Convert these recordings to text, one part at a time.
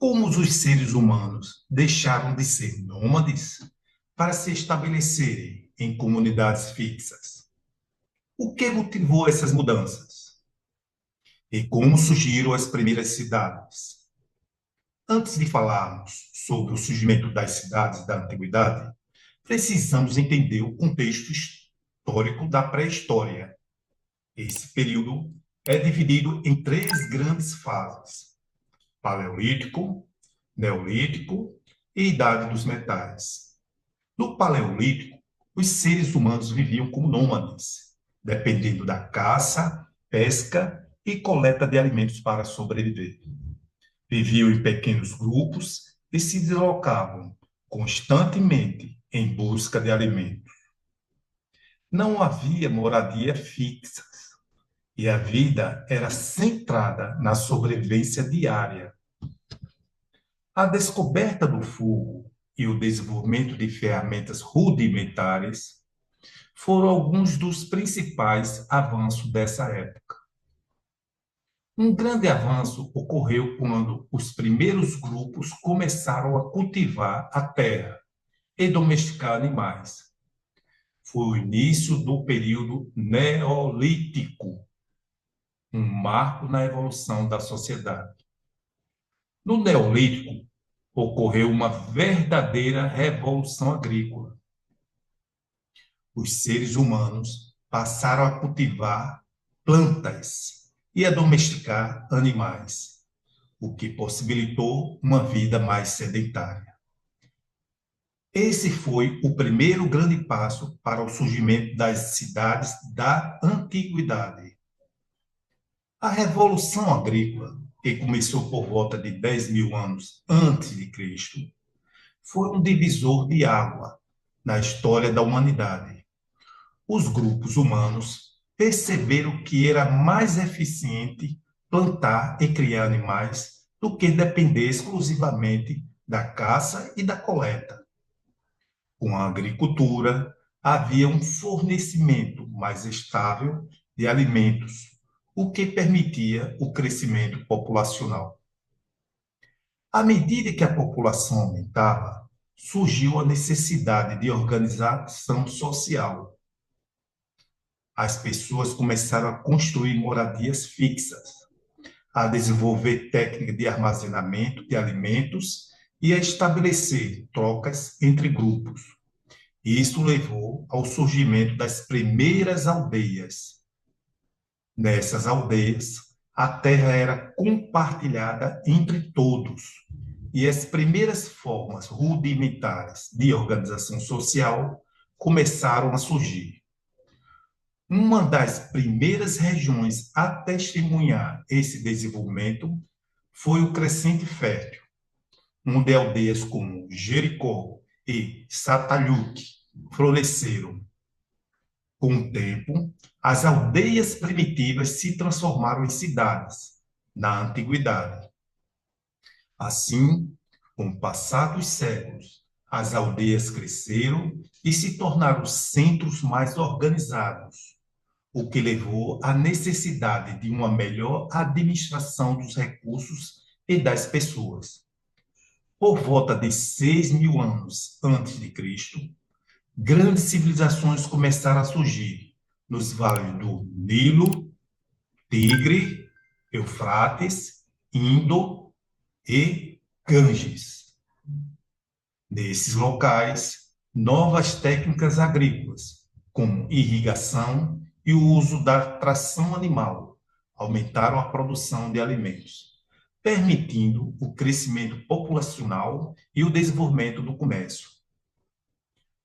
Como os seres humanos deixaram de ser nômades para se estabelecerem em comunidades fixas? O que motivou essas mudanças? E como surgiram as primeiras cidades? Antes de falarmos sobre o surgimento das cidades da antiguidade, precisamos entender o contexto histórico da pré-história. Esse período é dividido em três grandes fases: Paleolítico, Neolítico e Idade dos Metais. No Paleolítico, os seres humanos viviam como nômades, dependendo da caça, pesca e coleta de alimentos para sobreviver. Viviam em pequenos grupos e se deslocavam constantemente em busca de alimentos. Não havia moradia fixa e a vida era centrada na sobrevivência diária. A descoberta do fogo e o desenvolvimento de ferramentas rudimentares foram alguns dos principais avanços dessa época. Um grande avanço ocorreu quando os primeiros grupos começaram a cultivar a terra e domesticar animais. Foi o início do período Neolítico, um marco na evolução da sociedade. No Neolítico, ocorreu uma verdadeira revolução agrícola. Os seres humanos passaram a cultivar plantas e a domesticar animais, o que possibilitou uma vida mais sedentária. Esse foi o primeiro grande passo para o surgimento das cidades da antiguidade. A Revolução Agrícola, que começou por volta de 10.000 anos antes de Cristo, foi um divisor de água na história da humanidade. Os grupos humanos perceberam que era mais eficiente plantar e criar animais do que depender exclusivamente da caça e da coleta. Com a agricultura, havia um fornecimento mais estável de alimentos, o que permitia o crescimento populacional. À medida que a população aumentava, surgiu a necessidade de organização social. As pessoas começaram a construir moradias fixas, a desenvolver técnicas de armazenamento de alimentos e a estabelecer trocas entre grupos. Isso levou ao surgimento das primeiras aldeias. Nessas aldeias, a terra era compartilhada entre todos, e as primeiras formas rudimentares de organização social começaram a surgir. Uma das primeiras regiões a testemunhar esse desenvolvimento foi o Crescente Fértil, onde aldeias como Jericó e Satalhuque floresceram. Com o tempo, as aldeias primitivas se transformaram em cidades na antiguidade. Assim, com o passar dos séculos, as aldeias cresceram e se tornaram centros mais organizados, o que levou à necessidade de uma melhor administração dos recursos e das pessoas. Por volta de 6.000 anos antes de Cristo, grandes civilizações começaram a surgir nos vales do Nilo, Tigre, Eufrates, Indo e Ganges. Nesses locais, novas técnicas agrícolas, como irrigação e o uso da tração animal, aumentaram a produção de alimentos, permitindo o crescimento populacional e o desenvolvimento do comércio.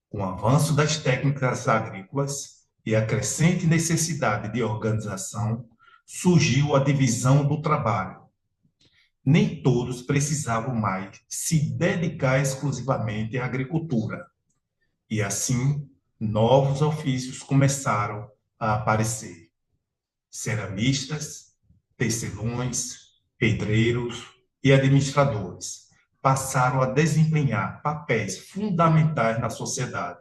Com o avanço das técnicas agrícolas e a crescente necessidade de organização, surgiu a divisão do trabalho. Nem todos precisavam mais se dedicar exclusivamente à agricultura. E assim, novos ofícios começaram a aparecer. Ceramistas, tecelões, pedreiros e administradores passaram a desempenhar papéis fundamentais na sociedade.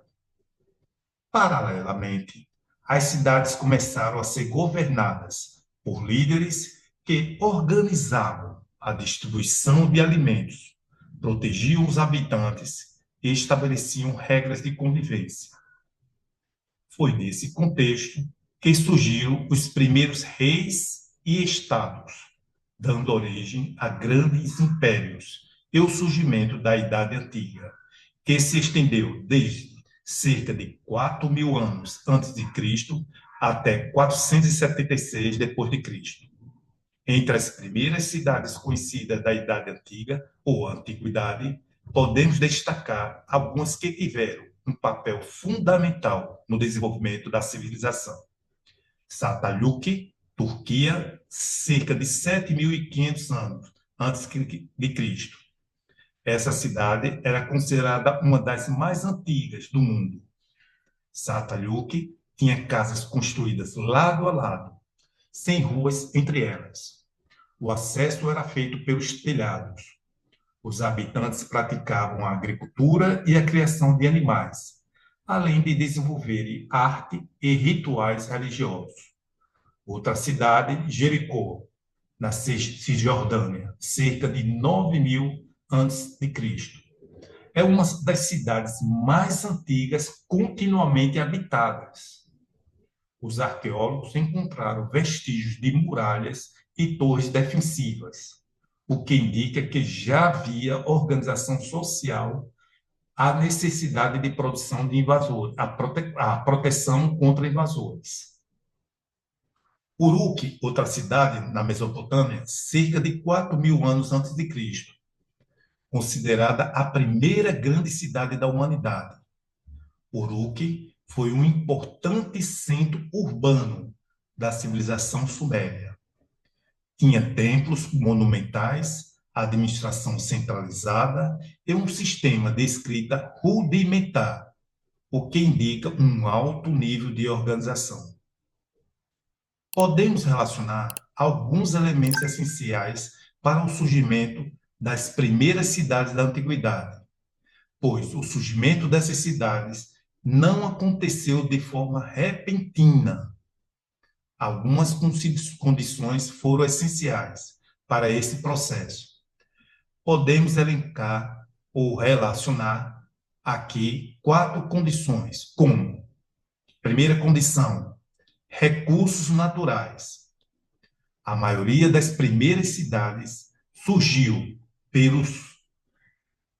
Paralelamente, as cidades começaram a ser governadas por líderes que organizavam a distribuição de alimentos, protegiam os habitantes e estabeleciam regras de convivência. Foi nesse contexto que surgiram os primeiros reis e estados, dando origem a grandes impérios e o surgimento da Idade Antiga, que se estendeu desde cerca de 4.000 anos antes de Cristo até 476 depois de Cristo. Entre as primeiras cidades conhecidas da Idade Antiga ou Antiguidade, podemos destacar algumas que tiveram um papel fundamental no desenvolvimento da civilização. Çatalhöyük, Turquia, cerca de 7.500 anos antes de Cristo. Essa cidade era considerada uma das mais antigas do mundo. Çatalhöyük tinha casas construídas lado a lado, sem ruas entre elas. O acesso era feito pelos telhados. Os habitantes praticavam a agricultura e a criação de animais, além de desenvolverem arte e rituais religiosos. Outra cidade, Jericó, na Cisjordânia, cerca de 9.000 a.C. É uma das cidades mais antigas continuamente habitadas. Os arqueólogos encontraram vestígios de muralhas e torres defensivas, o que indica que já havia organização social, a necessidade de produção de invasores, a proteção contra invasores. Uruk, outra cidade na Mesopotâmia, cerca de 4.000 anos antes de Cristo, considerada a primeira grande cidade da humanidade. Uruk foi um importante centro urbano da civilização suméria. Tinha templos monumentais, administração centralizada e um sistema de escrita rudimentar, o que indica um alto nível de organização. Podemos relacionar alguns elementos essenciais para o surgimento das primeiras cidades da antiguidade, pois o surgimento dessas cidades não aconteceu de forma repentina. Algumas condições foram essenciais para esse processo. Podemos elencar ou relacionar aqui 4 condições, como: primeira condição, recursos naturais. A maioria das primeiras cidades surgiu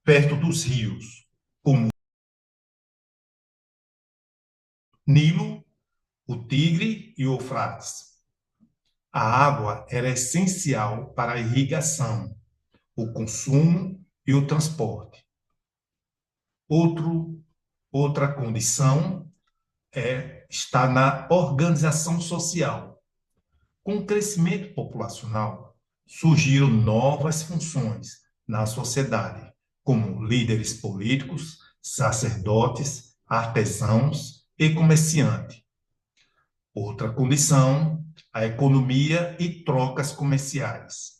perto dos rios, como Nilo, o Tigre e o Eufrates. A água era essencial para a irrigação, o consumo e o transporte. Outra condição está na organização social. Com o crescimento populacional, surgiram novas funções na sociedade, como líderes políticos, sacerdotes, artesãos e comerciantes. Outra condição, a economia e trocas comerciais.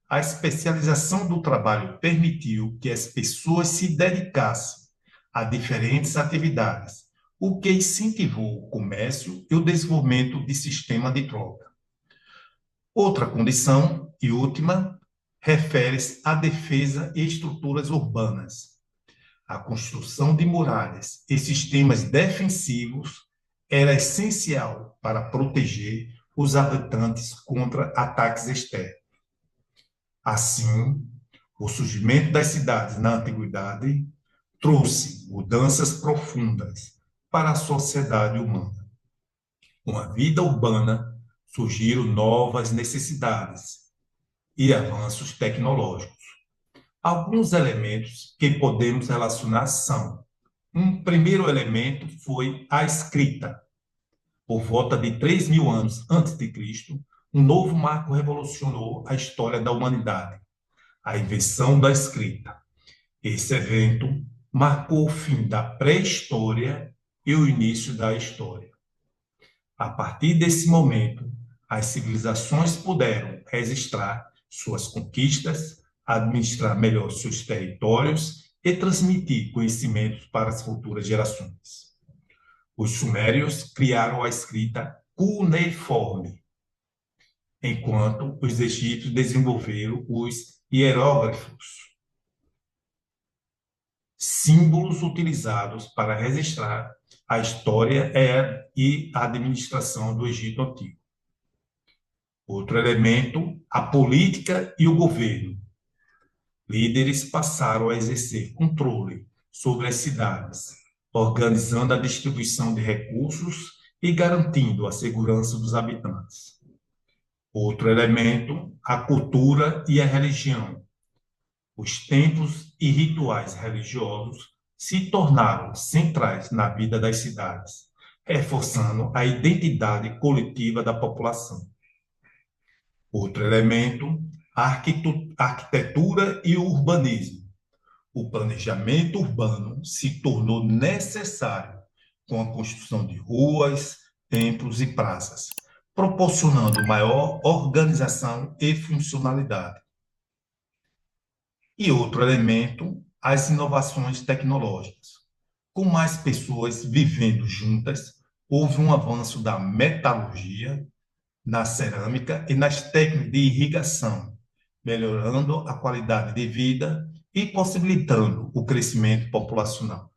A especialização do trabalho permitiu que as pessoas se dedicassem a diferentes atividades, o que incentivou o comércio e o desenvolvimento de sistema de troca. Outra condição, e última, refere-se à defesa e estruturas urbanas. A construção de muralhas e sistemas defensivos era essencial para proteger os habitantes contra ataques externos. Assim, o surgimento das cidades na antiguidade trouxe mudanças profundas para a sociedade humana. Com a vida urbana, surgiram novas necessidades e avanços tecnológicos. Alguns elementos que podemos relacionar são: um primeiro elemento foi a escrita. Por volta de 3.000 anos antes de Cristo, um novo marco revolucionou a história da humanidade: a invenção da escrita. Esse evento marcou o fim da pré-história e o início da história. A partir desse momento, as civilizações puderam registrar suas conquistas, administrar melhor seus territórios e transmitir conhecimentos para as futuras gerações. Os sumérios criaram a escrita cuneiforme. enquanto os egípcios desenvolveram os hieróglifos, símbolos utilizados para registrar a história e a administração do Egito Antigo. Outro elemento, a política e o governo. Líderes passaram a exercer controle sobre as cidades, organizando a distribuição de recursos e garantindo a segurança dos habitantes. Outro elemento, a cultura e a religião. Os templos e rituais religiosos se tornaram centrais na vida das cidades, reforçando a identidade coletiva da população. Outro elemento, a arquitetura e o urbanismo. O planejamento urbano se tornou necessário com a construção de ruas, templos e praças, proporcionando maior organização e funcionalidade. E outro elemento, as inovações tecnológicas. Com mais pessoas vivendo juntas, houve um avanço da metalurgia, na cerâmica e nas técnicas de irrigação, melhorando a qualidade de vida e possibilitando o crescimento populacional.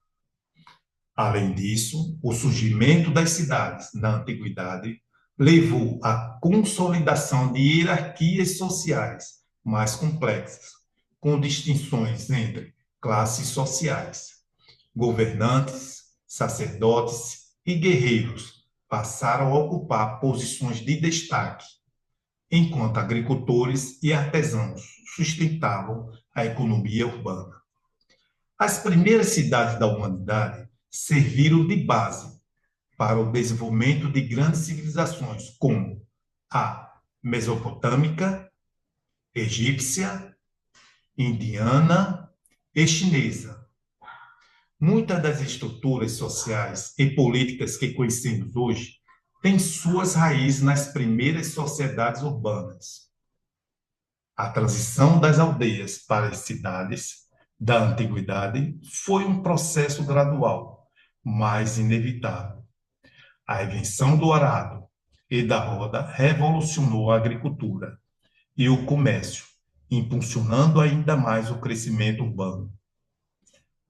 Além disso, o surgimento das cidades na antiguidade levou à consolidação de hierarquias sociais mais complexas, com distinções entre classes sociais. Governantes, sacerdotes e guerreiros passaram a ocupar posições de destaque, enquanto agricultores e artesãos sustentavam a economia urbana. As primeiras cidades da humanidade serviram de base para o desenvolvimento de grandes civilizações, como a mesopotâmica, egípcia, indiana e chinesa. Muitas das estruturas sociais e políticas que conhecemos hoje têm suas raízes nas primeiras sociedades urbanas. A transição das aldeias para as cidades da antiguidade foi um processo gradual, mas inevitável. A invenção do arado e da roda revolucionou a agricultura e o comércio, impulsionando ainda mais o crescimento urbano.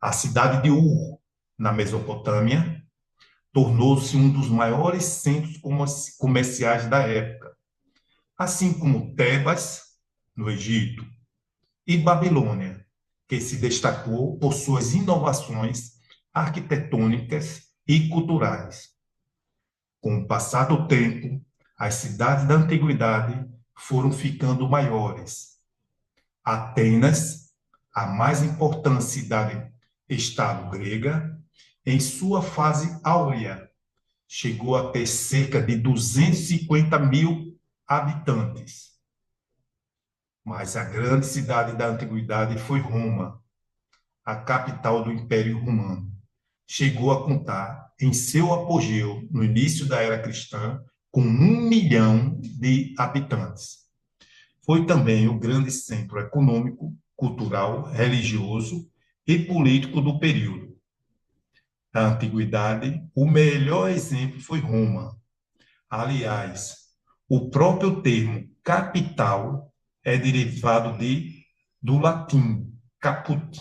A cidade de Ur, na Mesopotâmia, tornou-se um dos maiores centros comerciais da época, assim como Tebas, no Egito, e Babilônia, que se destacou por suas inovações arquitetônicas e culturais. Com o passar do tempo, as cidades da antiguidade foram ficando maiores. Atenas, a mais importante cidade-estado grega, em sua fase áurea, chegou a ter cerca de 250 mil habitantes. Mas a grande cidade da antiguidade foi Roma, a capital do Império Romano. Chegou a contar, em seu apogeu, no início da era cristã, com 1 milhão de habitantes. Foi também o grande centro econômico, cultural, religioso e político do período. Na antiguidade, o melhor exemplo foi Roma. Aliás, o próprio termo capital é derivado do latim caput,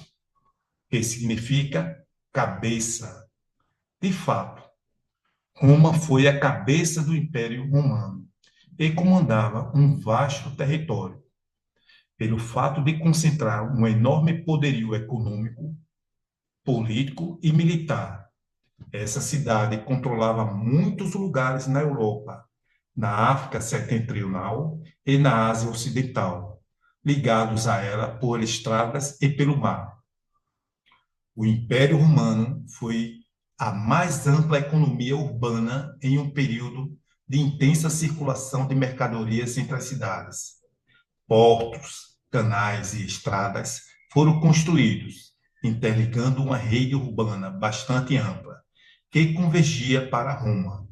que significa cabeça. De fato, Roma foi a cabeça do Império Romano e comandava um vasto território. Pelo fato de concentrar um enorme poderio econômico, político e militar, essa cidade controlava muitos lugares na Europa, na África Setentrional e na Ásia Ocidental, ligados a ela por estradas e pelo mar. O Império Romano foi a mais ampla economia urbana em um período de intensa circulação de mercadorias entre as cidades. Portos, canais e estradas foram construídos, interligando uma rede urbana bastante ampla, que convergia para Roma.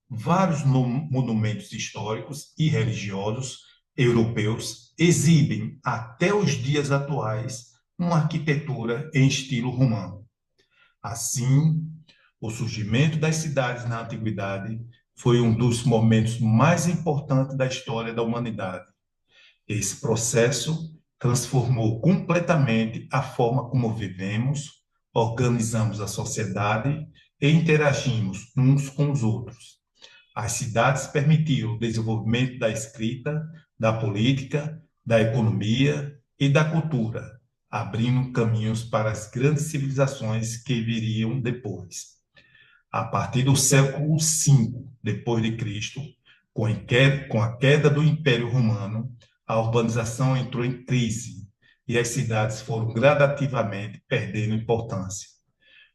Vários monumentos históricos e religiosos europeus exibem, até os dias atuais, uma arquitetura em estilo romano. Assim, o surgimento das cidades na antiguidade Foi um dos momentos mais importantes da história da humanidade. Esse processo transformou completamente a forma como vivemos, organizamos a sociedade e interagimos uns com os outros. As cidades permitiram o desenvolvimento da escrita, da política, da economia e da cultura, abrindo caminhos para as grandes civilizações que viriam depois. A partir do século V depois de Cristo, com a queda do Império Romano, a urbanização entrou em crise e as cidades foram gradativamente perdendo importância,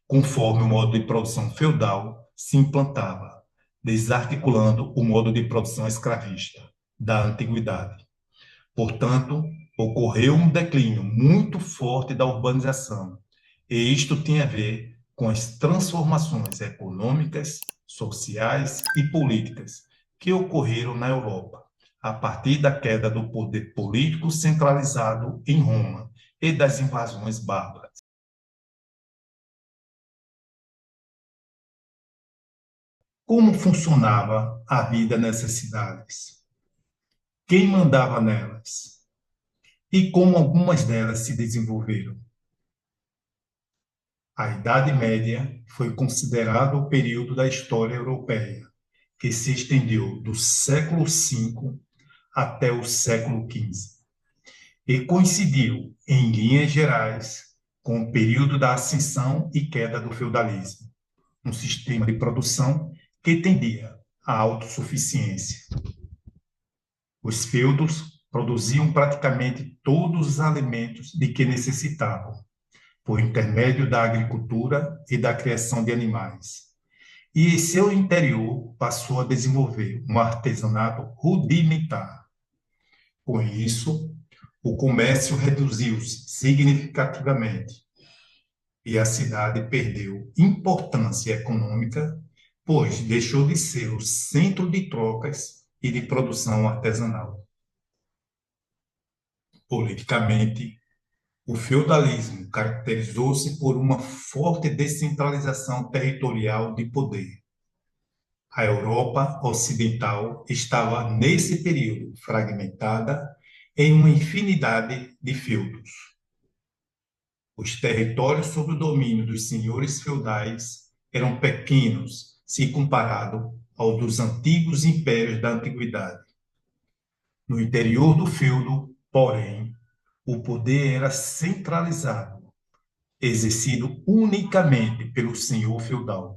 conforme o modo de produção feudal se implantava, desarticulando o modo de produção escravista da antiguidade. Portanto, ocorreu um declínio muito forte da urbanização, e isto tinha a ver com as transformações econômicas, sociais e políticas que ocorreram na Europa, a partir da queda do poder político centralizado em Roma e das invasões bárbaras. Como funcionava a vida nessas cidades? Quem mandava nelas? E como algumas delas se desenvolveram? A Idade Média foi considerado o período da história europeia, que se estendeu do século V até o século XV, e coincidiu, em linhas gerais, com o período da ascensão e queda do feudalismo, um sistema de produção que tendia à autossuficiência. Os feudos produziam praticamente todos os alimentos de que necessitavam, por intermédio da agricultura e da criação de animais. E em seu interior passou a desenvolver um artesanato rudimentar. Com isso, o comércio reduziu-se significativamente e a cidade perdeu importância econômica, pois deixou de ser o centro de trocas e de produção artesanal. Politicamente, o feudalismo caracterizou-se por uma forte descentralização territorial de poder. A Europa Ocidental estava, nesse período, fragmentada em uma infinidade de feudos. Os territórios sob o domínio dos senhores feudais eram pequenos se comparado ao dos antigos impérios da antiguidade. No interior do feudo, porém, o poder era centralizado, exercido unicamente pelo senhor feudal,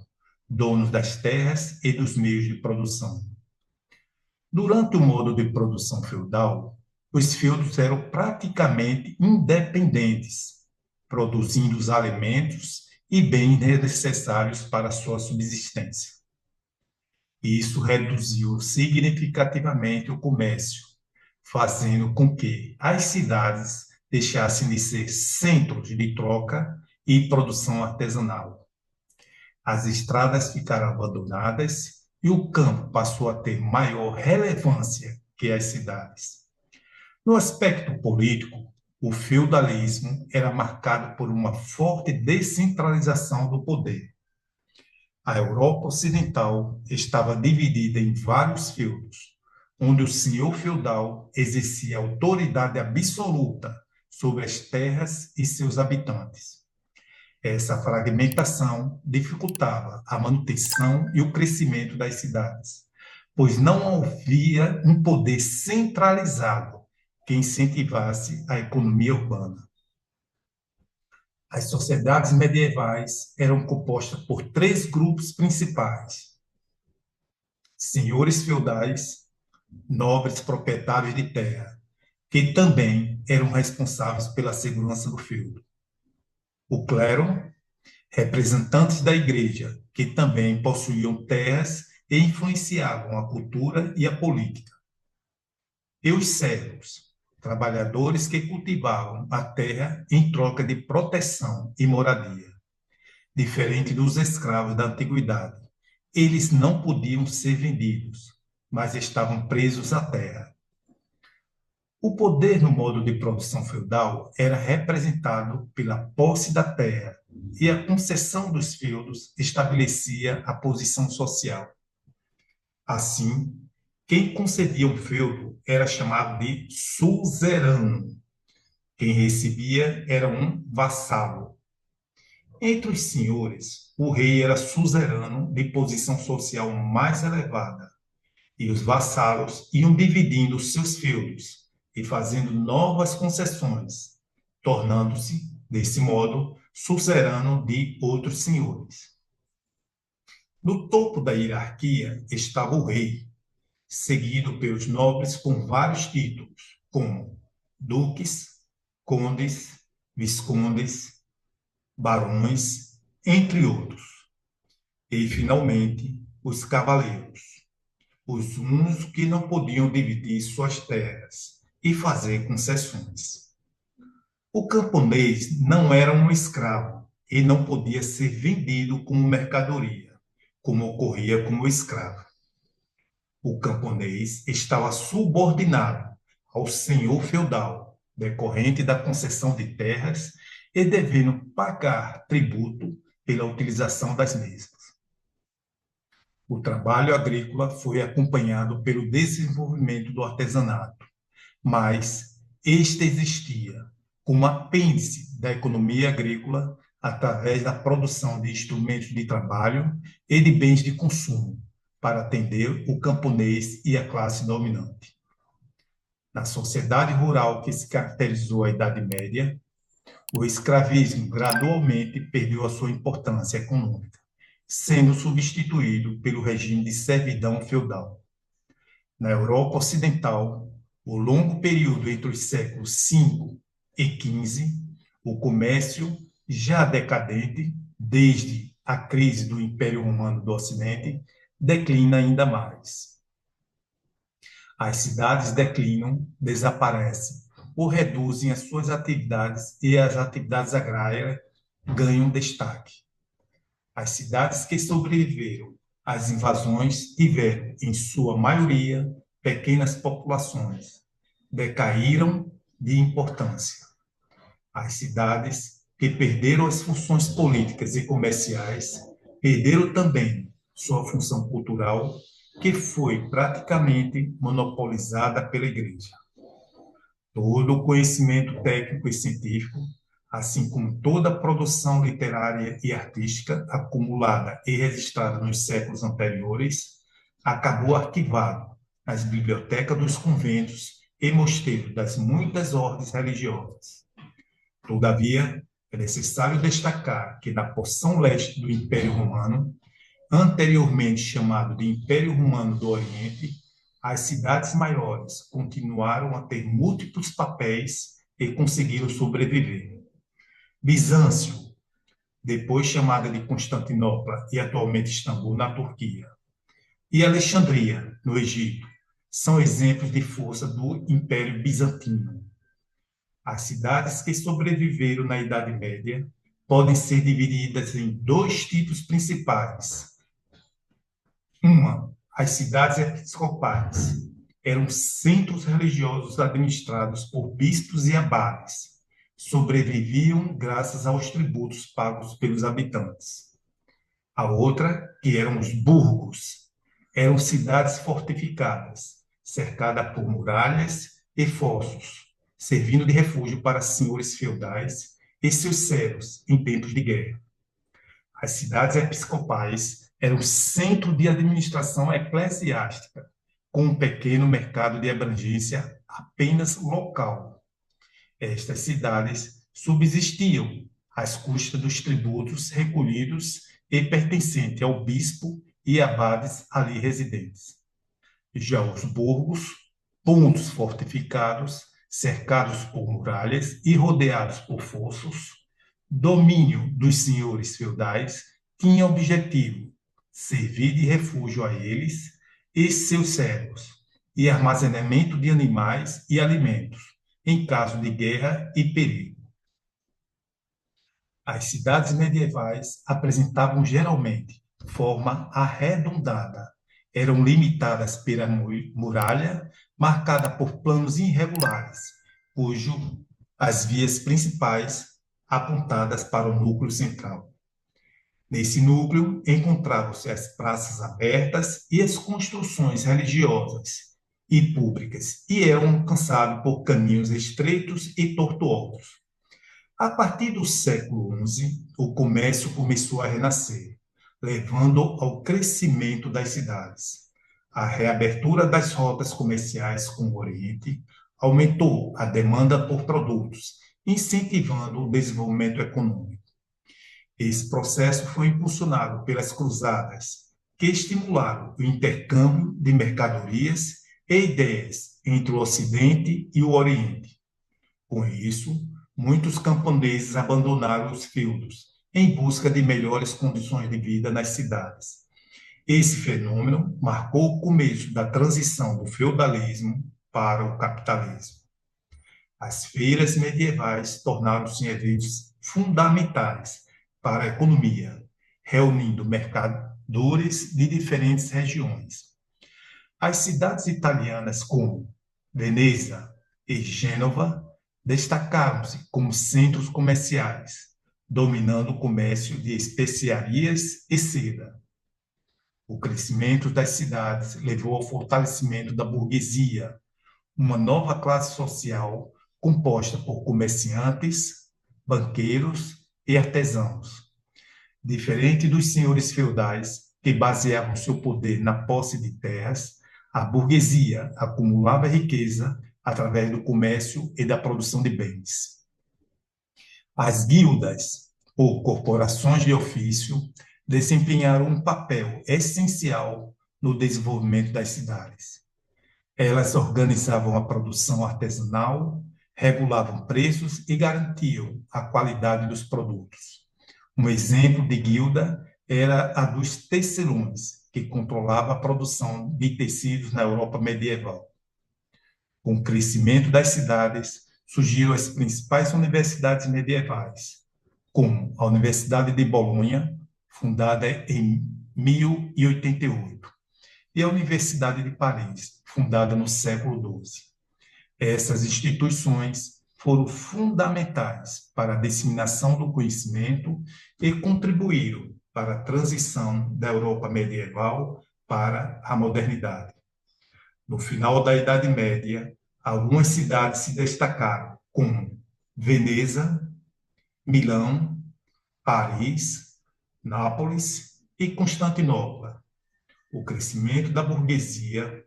dono das terras e dos meios de produção. Durante o modo de produção feudal, os feudos eram praticamente independentes, produzindo os alimentos e bens necessários para a sua subsistência. Isso reduziu significativamente o comércio, fazendo com que as cidades deixassem de ser centros de troca e produção artesanal. As estradas ficaram abandonadas e o campo passou a ter maior relevância que as cidades. No aspecto político, o feudalismo era marcado por uma forte descentralização do poder. A Europa Ocidental estava dividida em vários feudos, onde o senhor feudal exercia autoridade absoluta sobre as terras e seus habitantes. Essa fragmentação dificultava a manutenção e o crescimento das cidades, pois não havia um poder centralizado que incentivasse a economia urbana. As sociedades medievais eram compostas por três grupos principais: senhores feudais, nobres proprietários de terra, que também eram responsáveis pela segurança do feudo; o clero, representantes da igreja, que também possuíam terras e influenciavam a cultura e a política; e os servos, trabalhadores que cultivavam a terra em troca de proteção e moradia. Diferente dos escravos da antiguidade, eles não podiam ser vendidos, mas estavam presos à terra. O poder no modo de produção feudal era representado pela posse da terra, e a concessão dos feudos estabelecia a posição social. Assim, quem concedia um feudo era chamado de suzerano. Quem recebia era um vassalo. Entre os senhores, o rei era suzerano de posição social mais elevada, e os vassalos iam dividindo seus feudos e fazendo novas concessões, tornando-se, desse modo, suzerano de outros senhores. No topo da hierarquia estava o rei, seguido pelos nobres com vários títulos, como duques, condes, viscondes, barões, entre outros. E, finalmente, os cavaleiros, os uns que não podiam dividir suas terras e fazer concessões. O camponês não era um escravo e não podia ser vendido como mercadoria, como ocorria com o escravo. O camponês estava subordinado ao senhor feudal, decorrente da concessão de terras e devendo pagar tributo pela utilização das mesmas. O trabalho agrícola foi acompanhado pelo desenvolvimento do artesanato, mas este existia como apêndice da economia agrícola através da produção de instrumentos de trabalho e de bens de consumo para atender o camponês e a classe dominante. Na sociedade rural que se caracterizou a Idade Média, o escravismo gradualmente perdeu a sua importância econômica, sendo substituído pelo regime de servidão feudal. Na Europa Ocidental, o longo período entre os séculos V e XV, o comércio, já decadente desde a crise do Império Romano do Ocidente, declina ainda mais. As cidades declinam, desaparecem ou reduzem as suas atividades e as atividades agrárias ganham destaque. As cidades que sobreviveram às invasões tiveram, em sua maioria, pequenas populações, decaíram de importância. As cidades que perderam as funções políticas e comerciais perderam também sua função cultural, que foi praticamente monopolizada pela Igreja. Todo o conhecimento técnico e científico, assim como toda a produção literária e artística acumulada e registrada nos séculos anteriores, acabou arquivado nas bibliotecas dos conventos e mosteiros das muitas ordens religiosas. Todavia, é necessário destacar que na porção leste do Império Romano, anteriormente chamado de Império Romano do Oriente, as cidades maiores continuaram a ter múltiplos papéis e conseguiram sobreviver. Bizâncio, depois chamada de Constantinopla e atualmente Istambul, na Turquia, e Alexandria, no Egito, são exemplos de força do Império Bizantino. As cidades que sobreviveram na Idade Média podem ser divididas em dois tipos principais. Uma, as cidades episcopais eram centros religiosos administrados por bispos e abades. Sobreviviam graças aos tributos pagos pelos habitantes. A outra, que eram os burgos, eram cidades fortificadas, cercadas por muralhas e fossos, servindo de refúgio para senhores feudais e seus servos em tempos de guerra. As cidades episcopais eram centro de administração eclesiástica, com um pequeno mercado de abrangência apenas local. Estas cidades subsistiam às custas dos tributos recolhidos e pertencentes ao bispo e abades ali residentes. Já os burgos, pontos fortificados, cercados por muralhas e rodeados por fossos, domínio dos senhores feudais, tinha objetivo servir de refúgio a eles e seus servos, e armazenamento de animais e alimentos, em caso de guerra e perigo. As cidades medievais apresentavam geralmente forma arredondada, eram limitadas pela muralha, marcada por planos irregulares, cujo as vias principais apontadas para o núcleo central. Nesse núcleo encontravam-se as praças abertas e as construções religiosas e públicas, e eram alcançados por caminhos estreitos e tortuosos. A partir do século XI, o comércio começou a renascer, levando ao crescimento das cidades. A reabertura das rotas comerciais com o Oriente aumentou a demanda por produtos, incentivando o desenvolvimento econômico. Esse processo foi impulsionado pelas cruzadas, que estimularam o intercâmbio de mercadorias e ideias entre o Ocidente e o Oriente. Com isso, muitos camponeses abandonaram os feudos em busca de melhores condições de vida nas cidades. Esse fenômeno marcou o começo da transição do feudalismo para o capitalismo. As feiras medievais tornaram-se eventos fundamentais para a economia, reunindo mercadores de diferentes regiões. As cidades italianas como Veneza e Gênova destacaram-se como centros comerciais, dominando o comércio de especiarias e seda. O crescimento das cidades levou ao fortalecimento da burguesia, uma nova classe social composta por comerciantes, banqueiros e artesãos. Diferente dos senhores feudais, que baseavam seu poder na posse de terras, a burguesia acumulava riqueza através do comércio e da produção de bens. As guildas, ou corporações de ofício, desempenharam um papel essencial no desenvolvimento das cidades. Elas organizavam a produção artesanal, regulavam preços e garantiam a qualidade dos produtos. Um exemplo de guilda era a dos tecelões, que controlava a produção de tecidos na Europa medieval. Com o crescimento das cidades, surgiram as principais universidades medievais, como a Universidade de Bolonha, fundada em 1088, e a Universidade de Paris, fundada no século XII. Essas instituições foram fundamentais para a disseminação do conhecimento e contribuíram para a transição da Europa medieval para a modernidade. No final da Idade Média, algumas cidades se destacaram, como Veneza, Milão, Paris, Nápoles e Constantinopla. O crescimento da burguesia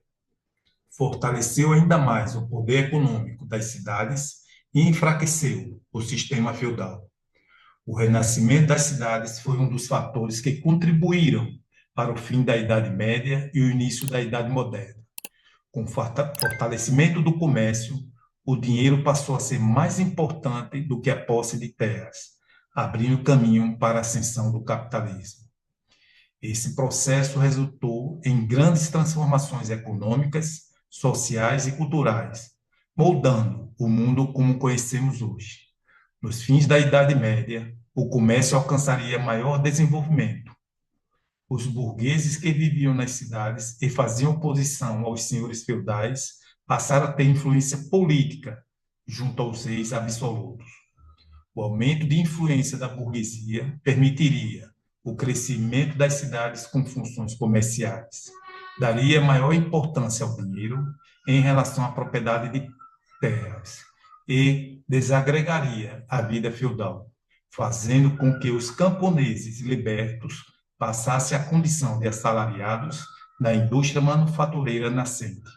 fortaleceu ainda mais o poder econômico das cidades e enfraqueceu o sistema feudal. O renascimento das cidades foi um dos fatores que contribuíram para o fim da Idade Média e o início da Idade Moderna. Com o fortalecimento do comércio, o dinheiro passou a ser mais importante do que a posse de terras, abrindo caminho para a ascensão do capitalismo. Esse processo resultou em grandes transformações econômicas, sociais e culturais, moldando o mundo como conhecemos hoje. Nos fins da Idade Média, o comércio alcançaria maior desenvolvimento. Os burgueses que viviam nas cidades e faziam oposição aos senhores feudais passaram a ter influência política junto aos reis absolutos. O aumento de influência da burguesia permitiria o crescimento das cidades com funções comerciais, daria maior importância ao dinheiro em relação à propriedade de terras e desagregaria a vida feudal, fazendo com que os camponeses libertos passassem a condição de assalariados na indústria manufatureira nascente.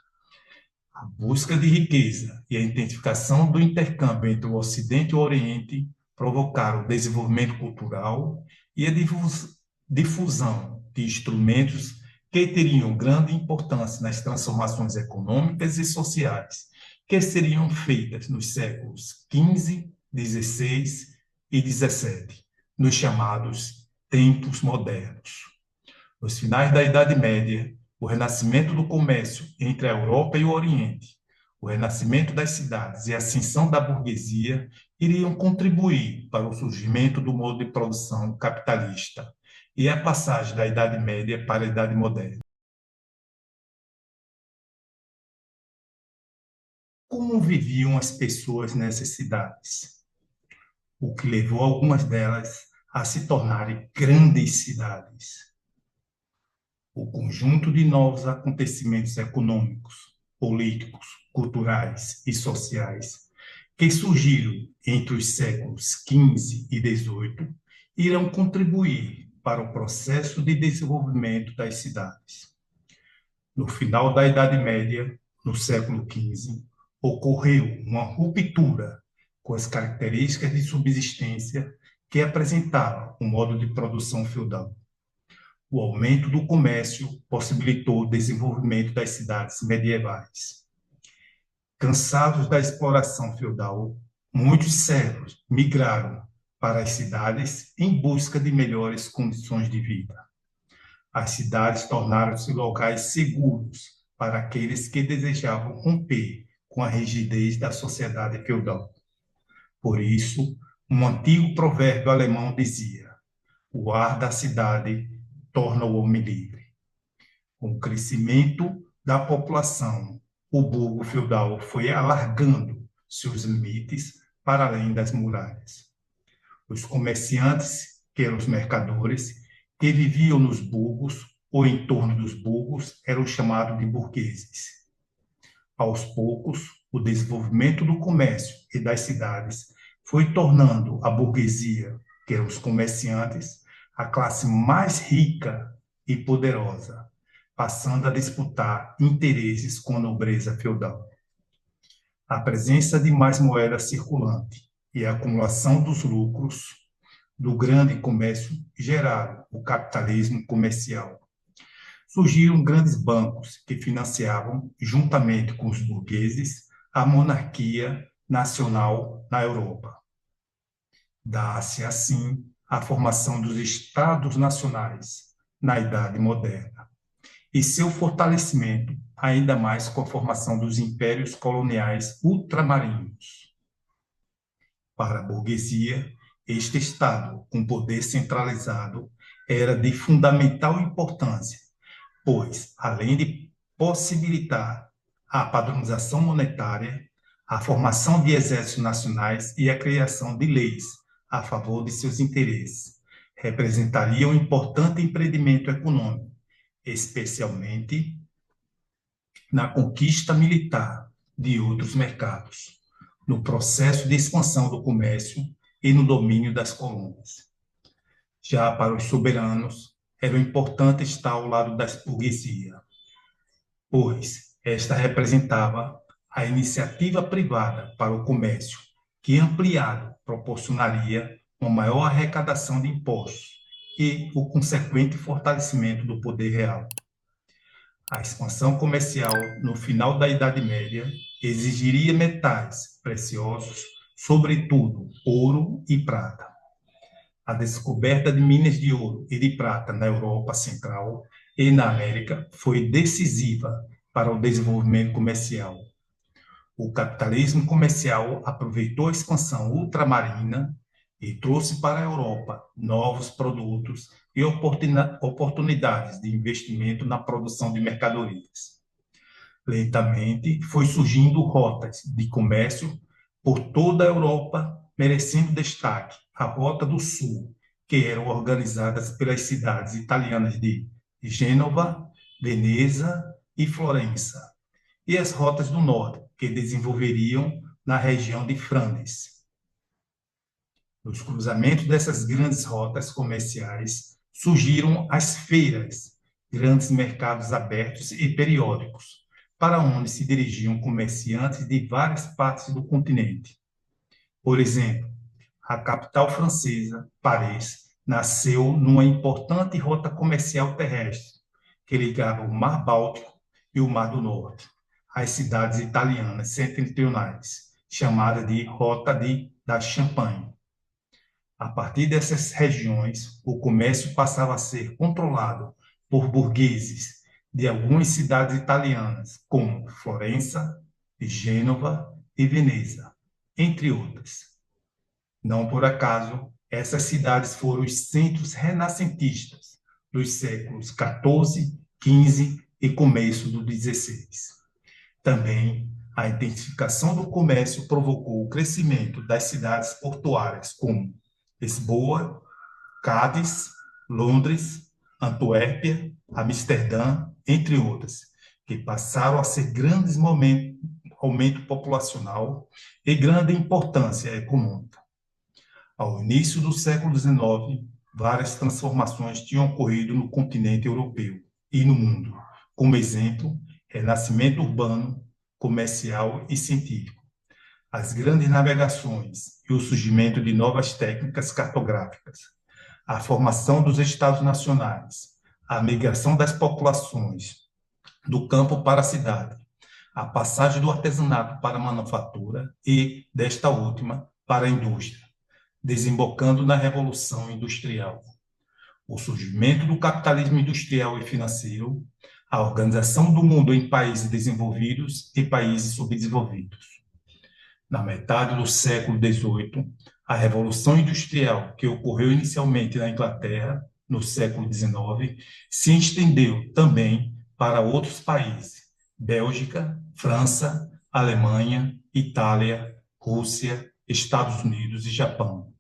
A busca de riqueza e a intensificação do intercâmbio entre o Ocidente e o Oriente provocaram o desenvolvimento cultural e a difusão de instrumentos que teriam grande importância nas transformações econômicas e sociais que seriam feitas nos séculos XV, XVI e XVII, nos chamados tempos modernos. Nos finais da Idade Média, o renascimento do comércio entre a Europa e o Oriente, o renascimento das cidades e a ascensão da burguesia iriam contribuir para o surgimento do modo de produção capitalista e a passagem da Idade Média para a Idade Moderna. Como viviam as pessoas nessas cidades? O que levou algumas delas a se tornarem grandes cidades. O conjunto de novos acontecimentos econômicos, políticos, culturais e sociais que surgiram entre os séculos XV e XVIII irão contribuir para o processo de desenvolvimento das cidades. No final da Idade Média, no século XV, ocorreu uma ruptura com as características de subsistência que apresentava o modo de produção feudal. O aumento do comércio possibilitou o desenvolvimento das cidades medievais. Cansados da exploração feudal, muitos servos migraram para as cidades em busca de melhores condições de vida. As cidades tornaram-se locais seguros para aqueles que desejavam romper com a rigidez da sociedade feudal. Por isso, um antigo provérbio alemão dizia: o ar da cidade torna o homem livre. Com o crescimento da população, o burgo feudal foi alargando seus limites para além das muralhas. Os comerciantes, que eram os mercadores, que viviam nos burgos ou em torno dos burgos, eram chamados de burgueses. Aos poucos, o desenvolvimento do comércio e das cidades foi tornando a burguesia, que eram os comerciantes, a classe mais rica e poderosa, passando a disputar interesses com a nobreza feudal. A presença de mais moeda circulante e a acumulação dos lucros do grande comércio geraram o capitalismo comercial. Surgiram grandes bancos que financiavam, juntamente com os burgueses, a monarquia nacional na Europa. Dá-se, assim, a formação dos Estados nacionais na Idade Moderna e seu fortalecimento ainda mais com a formação dos impérios coloniais ultramarinos. Para a burguesia, este Estado, com poder centralizado, era de fundamental importância, pois, além de possibilitar a padronização monetária, a formação de exércitos nacionais e a criação de leis a favor de seus interesses, representaria um importante empreendimento econômico, especialmente na conquista militar de outros mercados, no processo de expansão do comércio e no domínio das colônias. Já para os soberanos, era importante estar ao lado da burguesia, pois esta representava a iniciativa privada para o comércio, que ampliado proporcionaria uma maior arrecadação de impostos e o consequente fortalecimento do poder real. A expansão comercial no final da Idade Média exigiria metais preciosos, sobretudo ouro e prata. A descoberta de minas de ouro e de prata na Europa Central e na América foi decisiva para o desenvolvimento comercial. O capitalismo comercial aproveitou a expansão ultramarina e trouxe para a Europa novos produtos e oportunidades de investimento na produção de mercadorias. Lentamente, foi surgindo rotas de comércio por toda a Europa, merecendo destaque a Rota do Sul, que eram organizadas pelas cidades italianas de Gênova, Veneza e Florença, e as rotas do Norte, que desenvolveriam na região de Flandres. Nos cruzamentos dessas grandes rotas comerciais, surgiram as feiras, grandes mercados abertos e periódicos, para onde se dirigiam comerciantes de várias partes do continente. Por exemplo, a capital francesa, Paris, nasceu numa importante rota comercial terrestre, que ligava o Mar Báltico e o Mar do Norte, às cidades italianas setentrionais, chamada de Rota da Champagne. A partir dessas regiões, o comércio passava a ser controlado por burgueses de algumas cidades italianas, como Florença, Gênova e Veneza, entre outras. Não por acaso, essas cidades foram os centros renascentistas dos séculos XIV, XV e começo do XVI. Também, a intensificação do comércio provocou o crescimento das cidades portuárias, como Lisboa, Cádiz, Londres, Antuérpia, Amsterdã, entre outras, que passaram a ser grandes momentos, aumento populacional e grande importância econômica. Ao início do século XIX, várias transformações tinham ocorrido no continente europeu e no mundo, como exemplo, renascimento urbano, comercial e científico, as grandes navegações e o surgimento de novas técnicas cartográficas, a formação dos estados nacionais, a migração das populações do campo para a cidade, a passagem do artesanato para a manufatura e, desta última, para a indústria, desembocando na Revolução Industrial. O surgimento do capitalismo industrial e financeiro, a organização do mundo em países desenvolvidos e países subdesenvolvidos. Na metade do século XVIII, a Revolução Industrial, que ocorreu inicialmente na Inglaterra, no século XIX, se estendeu também para outros países: Bélgica, França, Alemanha, Itália, Rússia, Estados Unidos e Japão.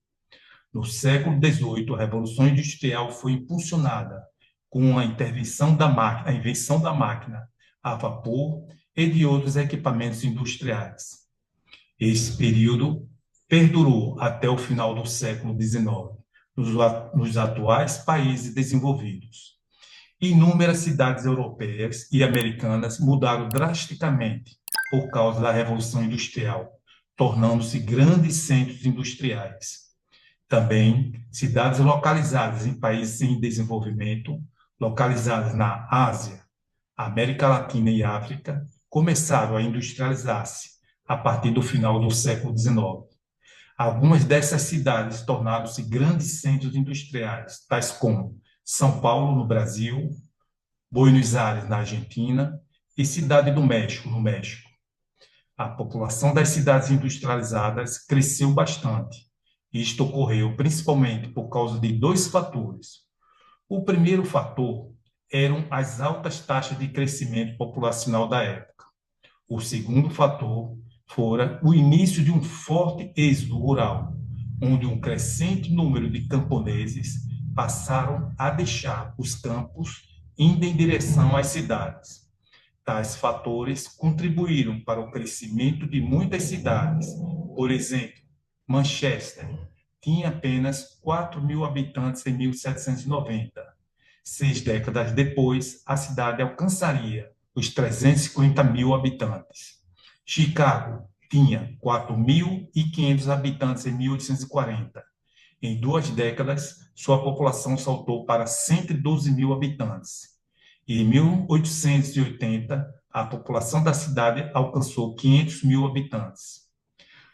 No século XVIII, a Revolução Industrial foi impulsionada com a a invenção da máquina a vapor e de outros equipamentos industriais. Esse período perdurou até o final do século XIX, nos atuais países desenvolvidos. Inúmeras cidades europeias e americanas mudaram drasticamente por causa da Revolução Industrial, tornando-se grandes centros industriais. Também, cidades localizadas em países em desenvolvimento, localizadas na Ásia, América Latina e África, começaram a industrializar-se a partir do final do século XIX. Algumas dessas cidades tornaram-se grandes centros industriais, tais como São Paulo, no Brasil, Buenos Aires, na Argentina, e Cidade do México, no México. A população das cidades industrializadas cresceu bastante. Isto ocorreu principalmente por causa de dois fatores. O primeiro fator eram as altas taxas de crescimento populacional da época. O segundo fator fora o início de um forte êxodo rural, onde um crescente número de camponeses passaram a deixar os campos indo em direção às cidades. Tais fatores contribuíram para o crescimento de muitas cidades. Por exemplo, Manchester tinha apenas 4.000 habitantes em 1790. 6 décadas depois, a cidade alcançaria os 350.000 habitantes. Chicago tinha 4.500 habitantes em 1840. Em 2 décadas, sua população saltou para 112.000 habitantes. E em 1880, a população da cidade alcançou 500.000 habitantes.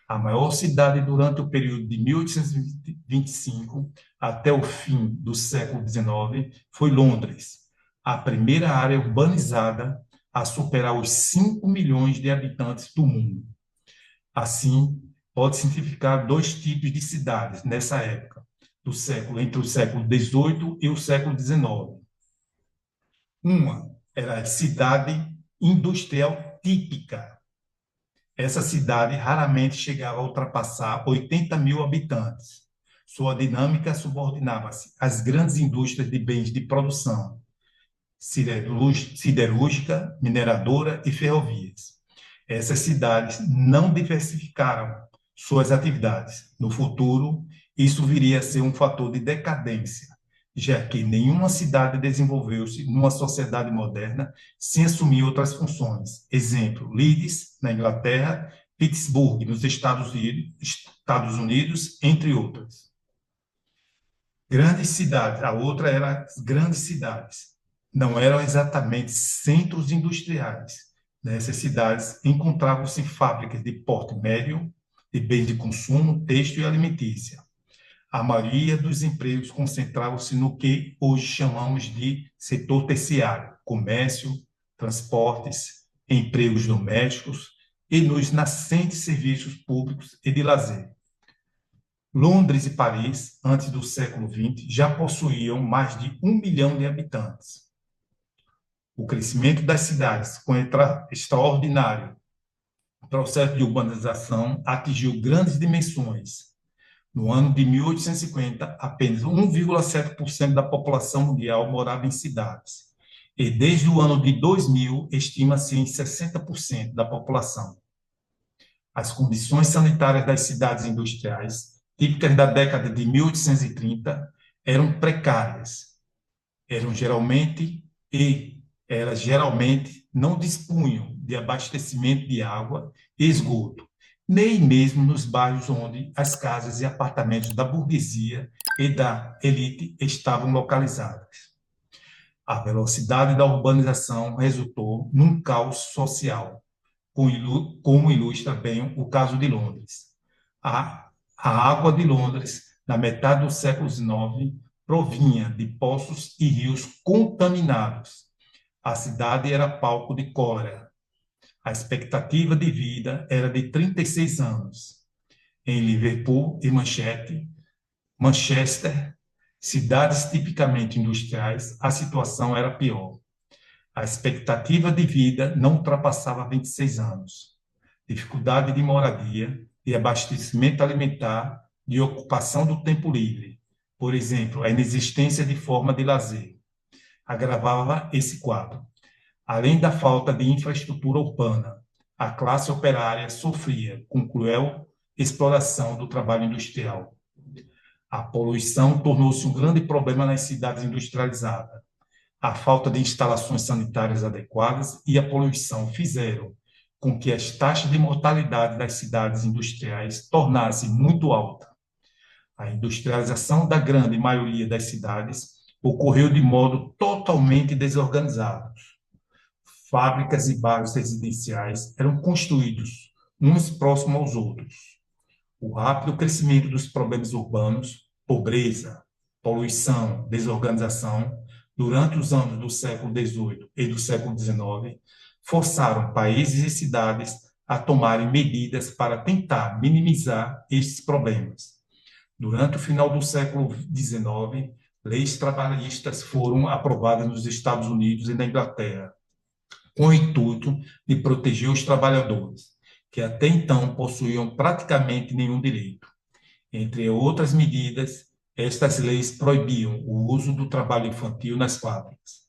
A maior cidade durante o período de 1825 até o fim do século XIX foi Londres, a primeira área urbanizada a superar os 5 milhões de habitantes do mundo. Assim, pode significar dois tipos de cidades nessa época, entre o século XVIII e o século XIX. Uma era a cidade industrial típica. Essa cidade raramente chegava a ultrapassar 80.000 habitantes. Sua dinâmica subordinava-se às grandes indústrias de bens de produção, siderúrgica, mineradora e ferrovias. Essas cidades não diversificaram suas atividades. No futuro, isso viria a ser um fator de decadência, já que nenhuma cidade desenvolveu-se numa sociedade moderna sem assumir outras funções. Exemplo, Leeds, na Inglaterra, Pittsburgh, nos Estados Unidos, entre outras. Grandes cidades, a outra era as grandes cidades. Não eram exatamente centros industriais. Nessas cidades encontravam-se fábricas de porte médio, de bens de consumo, têxtil e alimentícia. A maioria dos empregos concentravam-se no que hoje chamamos de setor terciário, comércio, transportes, empregos domésticos e nos nascentes serviços públicos e de lazer. Londres e Paris, antes do século XX, já possuíam mais de 1 milhão de habitantes. O crescimento das cidades, com extraordinário processo de urbanização, atingiu grandes dimensões. No ano de 1850, apenas 1,7% da população mundial morava em cidades. E desde o ano de 2000, estima-se em 60% da população. As condições sanitárias das cidades industriais, típicas da década de 1830, eram precárias. Eram geralmente elas geralmente não dispunham de abastecimento de água e esgoto, nem mesmo nos bairros onde as casas e apartamentos da burguesia e da elite estavam localizadas. A velocidade da urbanização resultou num caos social, como ilustra bem o caso de Londres. A água de Londres, na metade do século XIX, provinha de poços e rios contaminados. A cidade era palco de cólera. A expectativa de vida era de 36 anos. Em Liverpool e Manchester, cidades tipicamente industriais, a situação era pior. A expectativa de vida não ultrapassava 26 anos. Dificuldade de moradia, de abastecimento alimentar, de ocupação do tempo livre. Por exemplo, a inexistência de forma de lazer agravava esse quadro. Além da falta de infraestrutura urbana, a classe operária sofria com cruel exploração do trabalho industrial. A poluição tornou-se um grande problema nas cidades industrializadas. A falta de instalações sanitárias adequadas e a poluição fizeram com que as taxas de mortalidade das cidades industriais tornassem muito alta. A industrialização da grande maioria das cidades ocorreu de modo totalmente desorganizado. Fábricas e bairros residenciais eram construídos uns próximos aos outros. O rápido crescimento dos problemas urbanos, pobreza, poluição, desorganização, durante os anos do século XVIII e do século XIX, forçaram países e cidades a tomarem medidas para tentar minimizar estes problemas. Durante o final do século XIX, leis trabalhistas foram aprovadas nos Estados Unidos e na Inglaterra, com o intuito de proteger os trabalhadores, que até então possuíam praticamente nenhum direito. Entre outras medidas, estas leis proibiam o uso do trabalho infantil nas fábricas.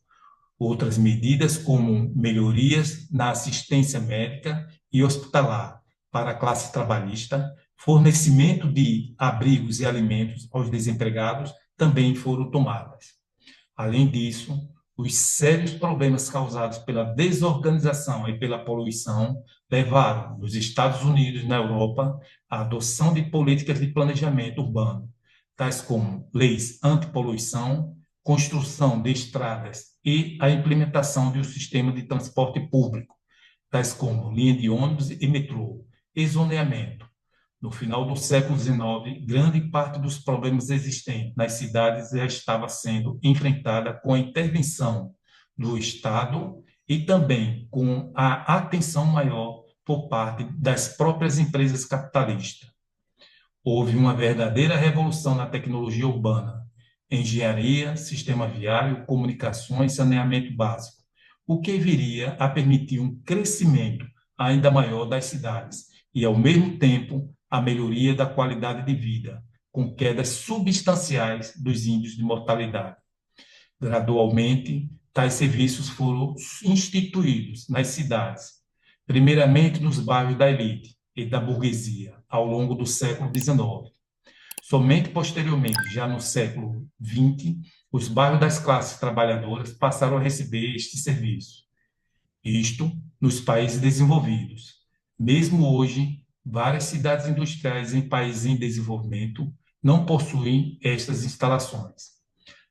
Outras medidas, como melhorias na assistência médica e hospitalar para a classe trabalhista, fornecimento de abrigos e alimentos aos desempregados, também foram tomadas. Além disso, os sérios problemas causados pela desorganização e pela poluição levaram, nos Estados Unidos e na Europa, à adoção de políticas de planejamento urbano, tais como leis antipoluição, construção de estradas e a implementação de um sistema de transporte público, tais como linha de ônibus e metrô, e zoneamento. No final do século XIX, grande parte dos problemas existentes nas cidades já estava sendo enfrentada com a intervenção do Estado e também com a atenção maior por parte das próprias empresas capitalistas. Houve uma verdadeira revolução na tecnologia urbana, engenharia, sistema viário, comunicações, saneamento básico, o que viria a permitir um crescimento ainda maior das cidades e, ao mesmo tempo, a melhoria da qualidade de vida, com quedas substanciais dos índices de mortalidade. Gradualmente, tais serviços foram instituídos nas cidades, primeiramente nos bairros da elite e da burguesia, ao longo do século XIX. Somente posteriormente, já no século XX, os bairros das classes trabalhadoras passaram a receber este serviço. Isto nos países desenvolvidos. Mesmo hoje, várias cidades industriais em países em desenvolvimento não possuem estas instalações.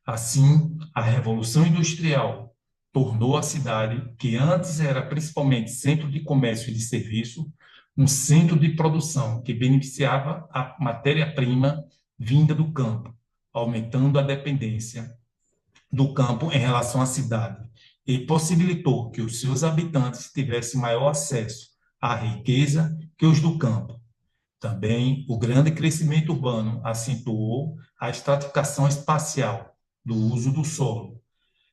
Assim, a Revolução Industrial tornou a cidade, que antes era principalmente centro de comércio e de serviço, um centro de produção que beneficiava a matéria-prima vinda do campo, aumentando a dependência do campo em relação à cidade e possibilitou que os seus habitantes tivessem maior acesso à riqueza que os do campo. Também o grande crescimento urbano acentuou a estratificação espacial do uso do solo,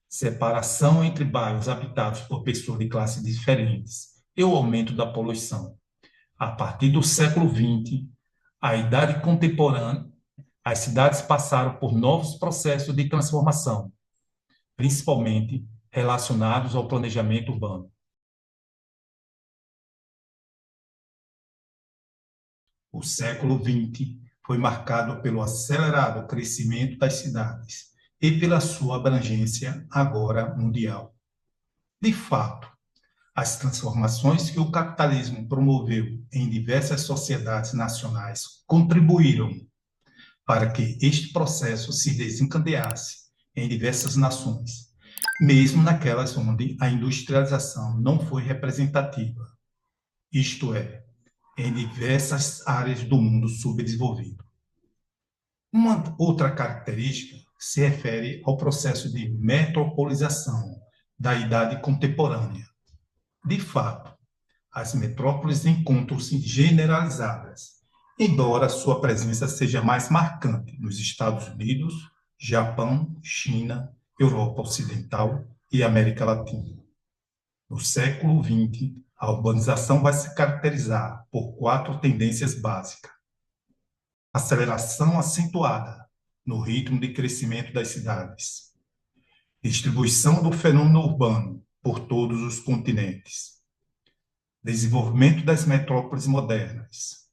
separação entre bairros habitados por pessoas de classes diferentes e o aumento da poluição. A partir do século XX, a idade contemporânea as cidades passaram por novos processos de transformação, principalmente relacionados ao planejamento urbano. O século XX foi marcado pelo acelerado crescimento das cidades e pela sua abrangência agora mundial. De fato, as transformações que o capitalismo promoveu em diversas sociedades nacionais contribuíram para que este processo se desencadeasse em diversas nações, mesmo naquelas onde a industrialização não foi representativa, isto é, em diversas áreas do mundo subdesenvolvido. Uma outra característica se refere ao processo de metropolização da idade contemporânea. De fato, as metrópoles encontram-se generalizadas, embora sua presença seja mais marcante nos Estados Unidos, Japão, China, Europa Ocidental e América Latina. No século XX, a urbanização vai se caracterizar por quatro tendências básicas: aceleração acentuada no ritmo de crescimento das cidades, distribuição do fenômeno urbano por todos os continentes, desenvolvimento das metrópoles modernas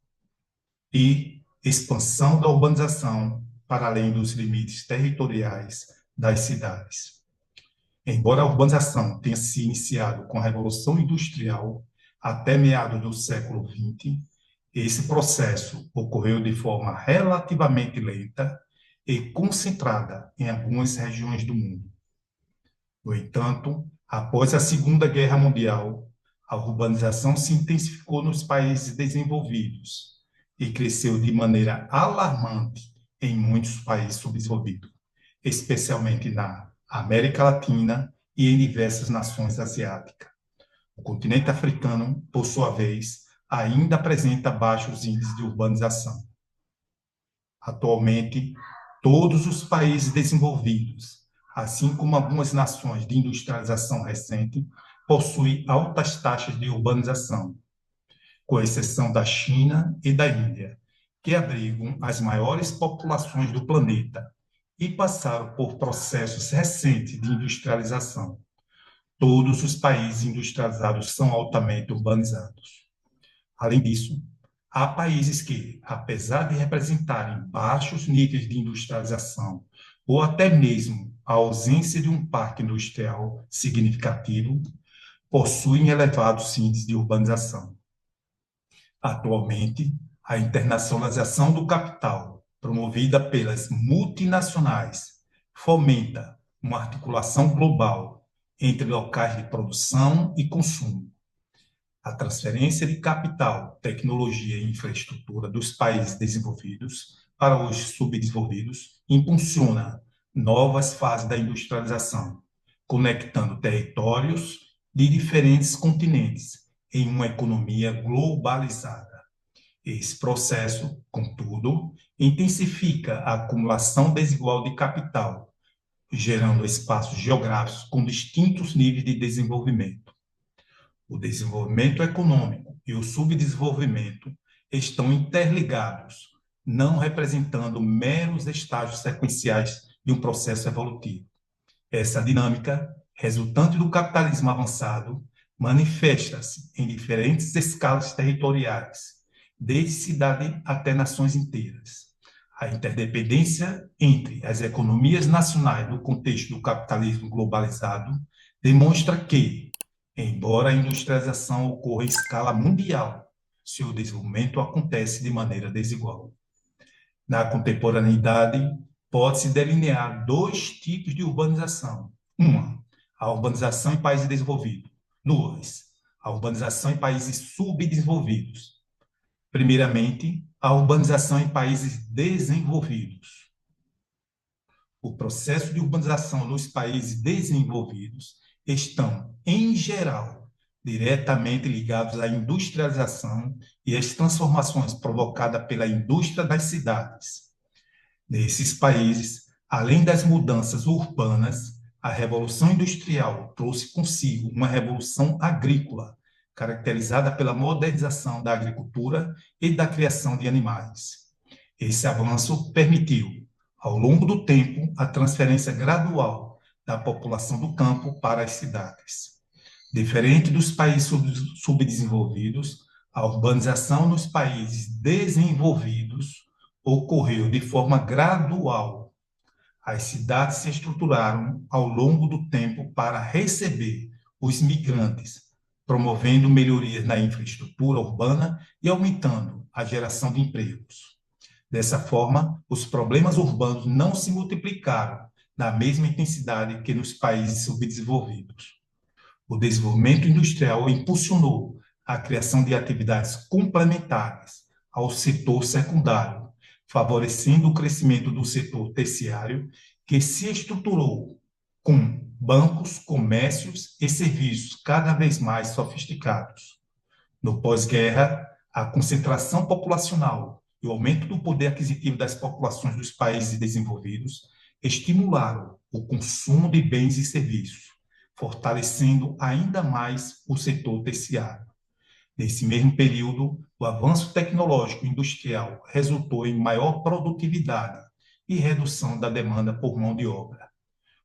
e expansão da urbanização para além dos limites territoriais das cidades. Embora a urbanização tenha se iniciado com a Revolução Industrial até meados do século XX, esse processo ocorreu de forma relativamente lenta e concentrada em algumas regiões do mundo. No entanto, após a Segunda Guerra Mundial, a urbanização se intensificou nos países desenvolvidos e cresceu de maneira alarmante em muitos países subdesenvolvidos, especialmente na América Latina e em diversas nações asiáticas. O continente africano, por sua vez, ainda apresenta baixos índices de urbanização. Atualmente, todos os países desenvolvidos, assim como algumas nações de industrialização recente, possuem altas taxas de urbanização, com exceção da China e da Índia, que abrigam as maiores populações do planeta e passaram por processos recentes de industrialização. Todos os países industrializados são altamente urbanizados. Além disso, há países que, apesar de representarem baixos níveis de industrialização ou até mesmo a ausência de um parque industrial significativo, possuem elevados índices de urbanização. Atualmente, a internacionalização do capital, promovida pelas multinacionais, fomenta uma articulação global entre locais de produção e consumo. A transferência de capital, tecnologia e infraestrutura dos países desenvolvidos para os subdesenvolvidos impulsiona novas fases da industrialização, conectando territórios de diferentes continentes em uma economia globalizada. Esse processo, contudo, intensifica a acumulação desigual de capital, gerando espaços geográficos com distintos níveis de desenvolvimento. O desenvolvimento econômico e o subdesenvolvimento estão interligados, não representando meros estágios sequenciais de um processo evolutivo. Essa dinâmica, resultante do capitalismo avançado, manifesta-se em diferentes escalas territoriais, desde cidade até nações inteiras. A interdependência entre as economias nacionais no contexto do capitalismo globalizado demonstra que, embora a industrialização ocorra em escala mundial, seu desenvolvimento acontece de maneira desigual. Na contemporaneidade, pode-se delinear dois tipos de urbanização. Uma, a urbanização em países desenvolvidos. Duas, a urbanização em países subdesenvolvidos. Primeiramente, a urbanização em países desenvolvidos. O processo de urbanização nos países desenvolvidos estão, em geral, diretamente ligados à industrialização e às transformações provocadas pela indústria das cidades. Nesses países, além das mudanças urbanas, a Revolução Industrial trouxe consigo uma revolução agrícola, caracterizada pela modernização da agricultura e da criação de animais. Esse avanço permitiu, ao longo do tempo, a transferência gradual da população do campo para as cidades. Diferente dos países subdesenvolvidos, a urbanização nos países desenvolvidos ocorreu de forma gradual. As cidades se estruturaram ao longo do tempo para receber os migrantes, promovendo melhorias na infraestrutura urbana e aumentando a geração de empregos. Dessa forma, os problemas urbanos não se multiplicaram na mesma intensidade que nos países subdesenvolvidos. O desenvolvimento industrial impulsionou a criação de atividades complementares ao setor secundário, favorecendo o crescimento do setor terciário, que se estruturou com bancos, comércios e serviços cada vez mais sofisticados. No pós-guerra, a concentração populacional e o aumento do poder aquisitivo das populações dos países desenvolvidos estimularam o consumo de bens e serviços, fortalecendo ainda mais o setor terciário. Nesse mesmo período, o avanço tecnológico e industrial resultou em maior produtividade e redução da demanda por mão de obra.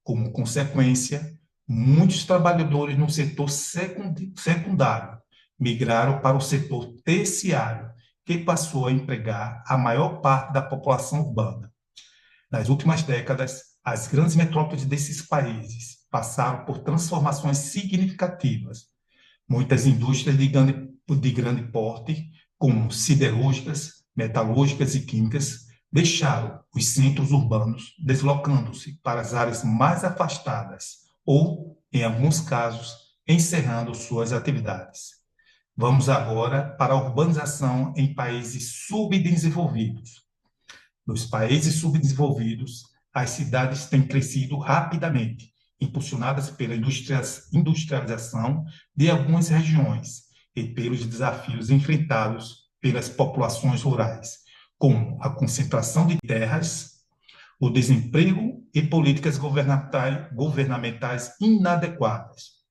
Como consequência, muitos trabalhadores no setor secundário migraram para o setor terciário, que passou a empregar a maior parte da população urbana. Nas últimas décadas, as grandes metrópoles desses países passaram por transformações significativas. Muitas indústrias de grande porte, como siderúrgicas, metalúrgicas e químicas, deixaram os centros urbanos, deslocando-se para as áreas mais afastadas ou, em alguns casos, encerrando suas atividades. Vamos agora para a urbanização em países subdesenvolvidos. Nos países subdesenvolvidos, as cidades têm crescido rapidamente, impulsionadas pela industrialização de algumas regiões e pelos desafios enfrentados pelas populações rurais, como a concentração de terras, o desemprego e políticas governamentais inadequadas.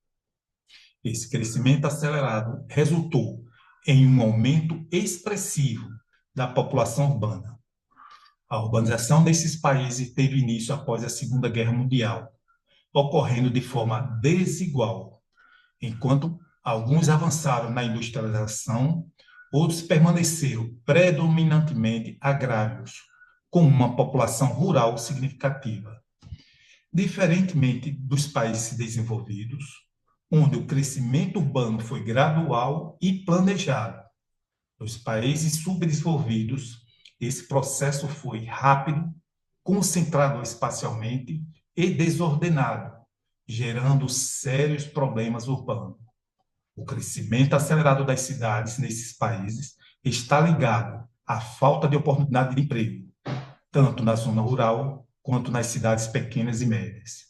Esse crescimento acelerado resultou em um aumento expressivo da população urbana. A urbanização desses países teve início após a Segunda Guerra Mundial, ocorrendo de forma desigual. Enquanto alguns avançaram na industrialização, outros permaneceram predominantemente agrários, com uma população rural significativa. Diferentemente dos países desenvolvidos, onde o crescimento urbano foi gradual e planejado, nos países subdesenvolvidos, esse processo foi rápido, concentrado espacialmente e desordenado, gerando sérios problemas urbanos. O crescimento acelerado das cidades nesses países está ligado à falta de oportunidade de emprego, tanto na zona rural quanto nas cidades pequenas e médias.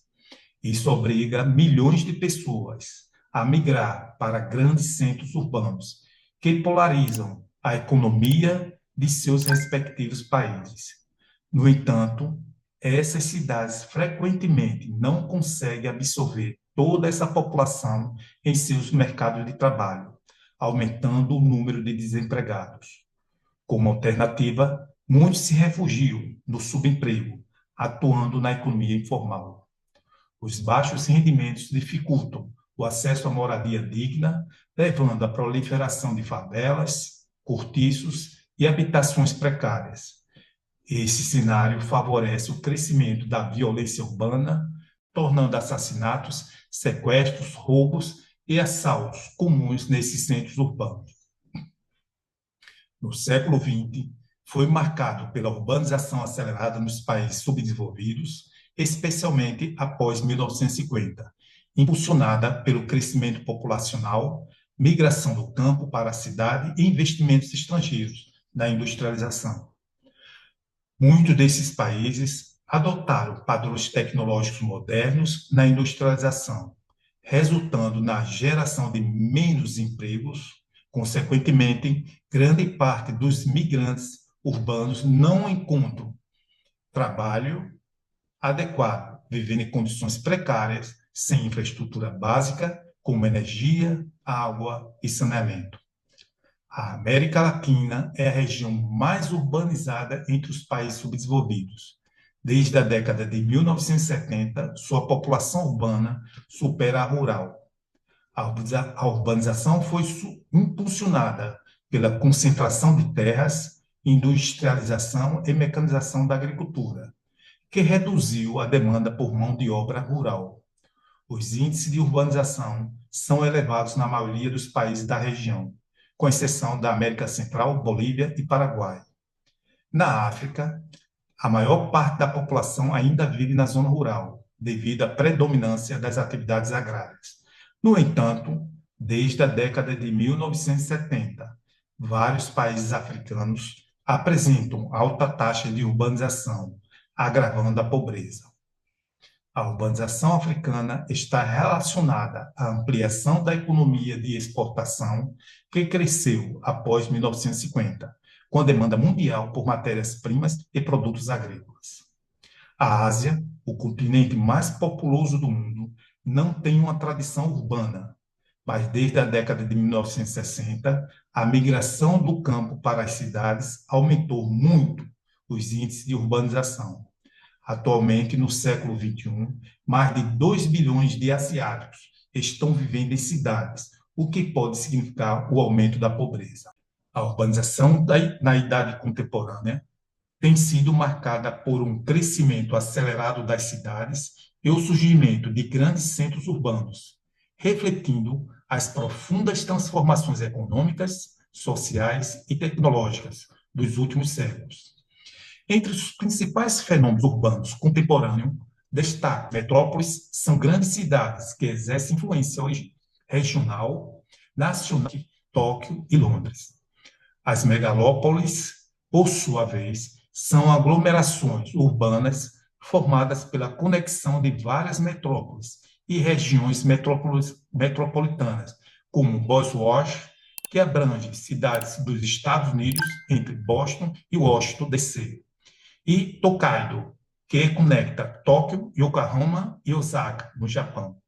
Isso obriga milhões de pessoas a migrar para grandes centros urbanos, que polarizam a economia de seus respectivos países. No entanto, essas cidades frequentemente não conseguem absorver toda essa população em seus mercados de trabalho, aumentando o número de desempregados. Como alternativa, muitos se refugiam no subemprego, atuando na economia informal. Os baixos rendimentos dificultam o acesso à moradia digna, levando à proliferação de favelas, cortiços e habitações precárias. Esse cenário favorece o crescimento da violência urbana, tornando assassinatos, sequestros, roubos e assaltos comuns nesses centros urbanos. No século XX, foi marcado pela urbanização acelerada nos países subdesenvolvidos, especialmente após 1950, impulsionada pelo crescimento populacional, migração do campo para a cidade e investimentos estrangeiros na industrialização. Muitos desses países adotaram padrões tecnológicos modernos na industrialização, resultando na geração de menos empregos. Consequentemente, grande parte dos migrantes urbanos não encontram trabalho adequado, vivendo em condições precárias, sem infraestrutura básica, como energia, água e saneamento. A América Latina é a região mais urbanizada entre os países subdesenvolvidos. Desde a década de 1970, sua população urbana supera a rural. A urbanização foi impulsionada pela concentração de terras, industrialização e mecanização da agricultura, que reduziu a demanda por mão de obra rural. Os índices de urbanização são elevados na maioria dos países da região, com exceção da América Central, Bolívia e Paraguai. Na África, a maior parte da população ainda vive na zona rural, devido à predominância das atividades agrárias. No entanto, desde a década de 1970, vários países africanos apresentam alta taxa de urbanização, agravando a pobreza. A urbanização africana está relacionada à ampliação da economia de exportação, que cresceu após 1950, com a demanda mundial por matérias-primas e produtos agrícolas. A Ásia, o continente mais populoso do mundo, não tem uma tradição urbana, mas desde a década de 1960, a migração do campo para as cidades aumentou muito os índices de urbanização. Atualmente, no século XXI, mais de 2 bilhões de asiáticos estão vivendo em cidades, o que pode significar o aumento da pobreza. A urbanização na idade contemporânea tem sido marcada por um crescimento acelerado das cidades e o surgimento de grandes centros urbanos, refletindo as profundas transformações econômicas, sociais e tecnológicas dos últimos séculos. Entre os principais fenômenos urbanos contemporâneos, destaque metrópoles são grandes cidades que exercem influência regional, nacional, Tóquio e Londres. As megalópolis, por sua vez, são aglomerações urbanas formadas pela conexão de várias metrópoles e regiões metropolitanas, como Boston, que abrange cidades dos Estados Unidos entre Boston e Washington, D.C., e Tokaido, que conecta Tóquio, Yokohama e Osaka, no Japão.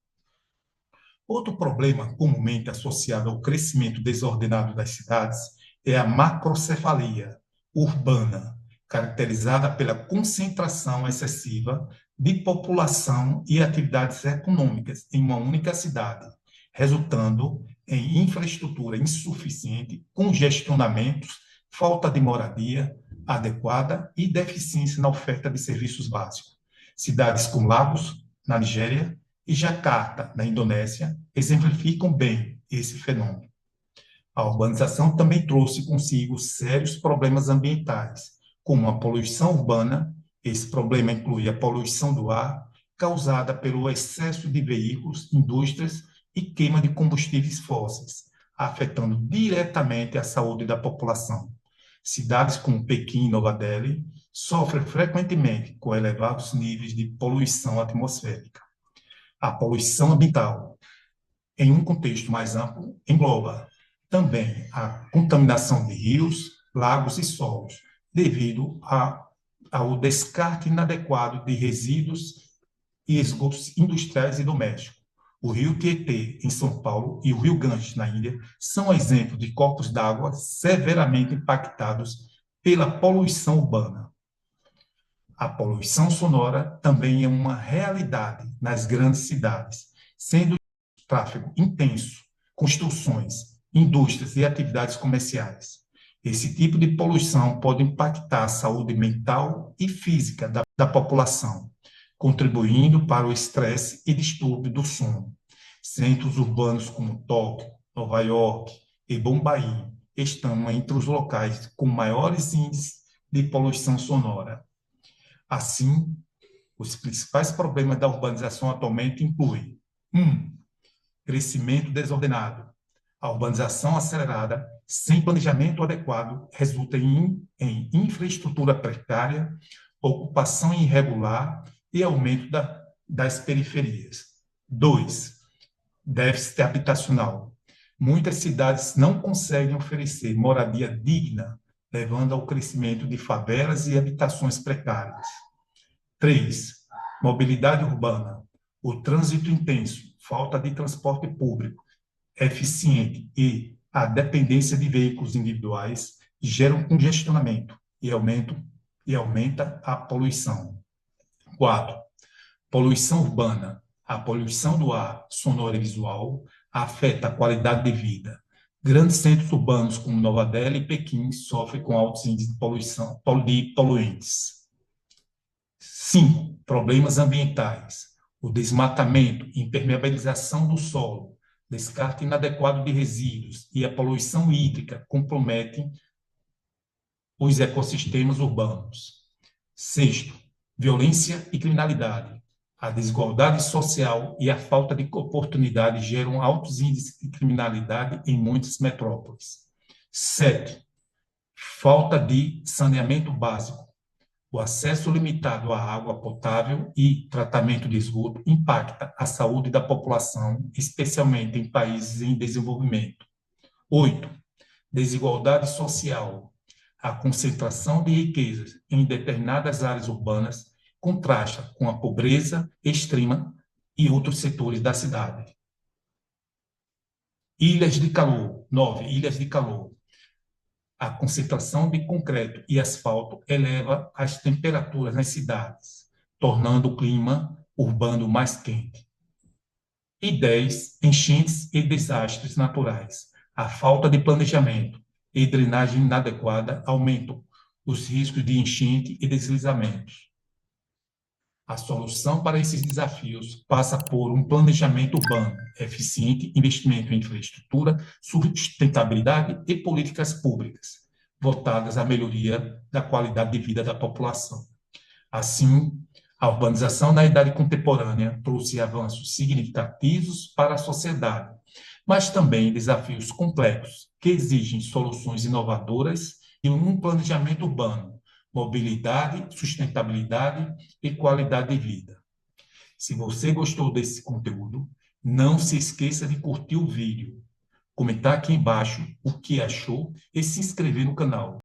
Outro problema comumente associado ao crescimento desordenado das cidades é a macrocefalia urbana, caracterizada pela concentração excessiva de população e atividades econômicas em uma única cidade, resultando em infraestrutura insuficiente, congestionamentos, falta de moradia adequada e deficiência na oferta de serviços básicos. Cidades como Lagos, na Nigéria, e Jacarta, na Indonésia, exemplificam bem esse fenômeno. A urbanização também trouxe consigo sérios problemas ambientais, como a poluição urbana. Esse problema inclui a poluição do ar, causada pelo excesso de veículos, indústrias e queima de combustíveis fósseis, afetando diretamente a saúde da população. Cidades como Pequim e Nova Delhi sofrem frequentemente com elevados níveis de poluição atmosférica. A poluição ambiental, em um contexto mais amplo, engloba também a contaminação de rios, lagos e solos, devido ao descarte inadequado de resíduos e esgotos industriais e domésticos. O rio Tietê, em São Paulo, e o rio Ganges, na Índia, são exemplos de corpos d'água severamente impactados pela poluição urbana. A poluição sonora também é uma realidade nas grandes cidades, sendo tráfego intenso, construções, indústrias e atividades comerciais. Esse tipo de poluição pode impactar a saúde mental e física da população, contribuindo para o estresse e distúrbio do sono. Centros urbanos como Tóquio, Nova York e Bombaim estão entre os locais com maiores índices de poluição sonora. Assim, os principais problemas da urbanização atualmente incluem: 1. Crescimento desordenado. A urbanização acelerada, sem planejamento adequado, resulta em infraestrutura precária, ocupação irregular e aumento das periferias. 2. Déficit habitacional. Muitas cidades não conseguem oferecer moradia digna, levando ao crescimento de favelas e habitações precárias. 3. Mobilidade urbana. O trânsito intenso, falta de transporte público eficiente e a dependência de veículos individuais gera um congestionamento e aumenta a poluição. 4. Poluição urbana. A poluição do ar sonoro e visual afeta a qualidade de vida. Grandes centros urbanos como Nova Delhi e Pequim sofrem com altos índices de poluição de poluentes. 5. Problemas ambientais. O desmatamento, impermeabilização do solo, descarte inadequado de resíduos e a poluição hídrica comprometem os ecossistemas urbanos. 6. Violência e criminalidade. A desigualdade social e a falta de oportunidade geram altos índices de criminalidade em muitas metrópoles. 7. Falta de saneamento básico. O acesso limitado à água potável e tratamento de esgoto impacta a saúde da população, especialmente em países em desenvolvimento. 8. Desigualdade social. A concentração de riquezas em determinadas áreas urbanas contrasta com a pobreza extrema e outros setores da cidade. Ilhas de calor. 9. Ilhas de calor. A concentração de concreto e asfalto eleva as temperaturas nas cidades, tornando o clima urbano mais quente. E 10. Enchentes e desastres naturais. A falta de planejamento e drenagem inadequada aumentam os riscos de enchente e deslizamentos. A solução para esses desafios passa por um planejamento urbano eficiente, investimento em infraestrutura, sustentabilidade e políticas públicas voltadas à melhoria da qualidade de vida da população. Assim, a urbanização na idade contemporânea trouxe avanços significativos para a sociedade, mas também desafios complexos que exigem soluções inovadoras e um planejamento urbano, mobilidade, sustentabilidade e qualidade de vida. Se você gostou desse conteúdo, não se esqueça de curtir o vídeo, comentar aqui embaixo o que achou e se inscrever no canal.